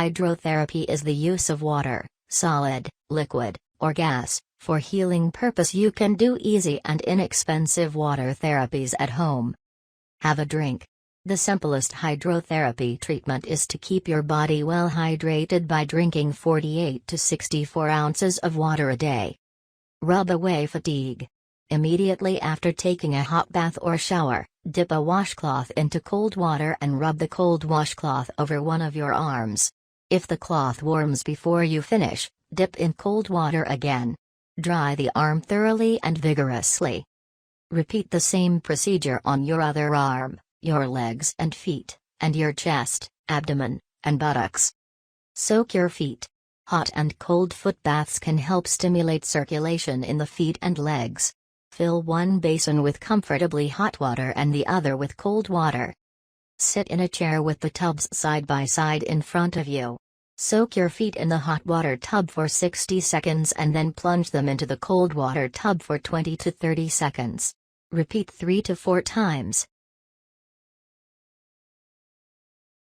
Hydrotherapy is the use of water, solid, liquid, or gas, for healing purpose. You can do easy and inexpensive water therapies at home. Have a drink. The simplest hydrotherapy treatment is to keep your body well hydrated by drinking 48 to 64 ounces of water a day. Rub away fatigue. Immediately after taking a hot bath or shower, dip a washcloth into cold water and rub the cold washcloth over one of your arms. If the cloth warms before you finish, dip in cold water again. Dry the arm thoroughly and vigorously. Repeat the same procedure on your other arm, your legs and feet, and your chest, abdomen, and buttocks. Soak your feet. Hot and cold foot baths can help stimulate circulation in the feet and legs. Fill one basin with comfortably hot water and the other with cold water. Sit in a chair with the tubs side by side in front of you. Soak your feet in the hot water tub for 60 seconds and then plunge them into the cold water tub for 20 to 30 seconds. Repeat 3 to 4 times,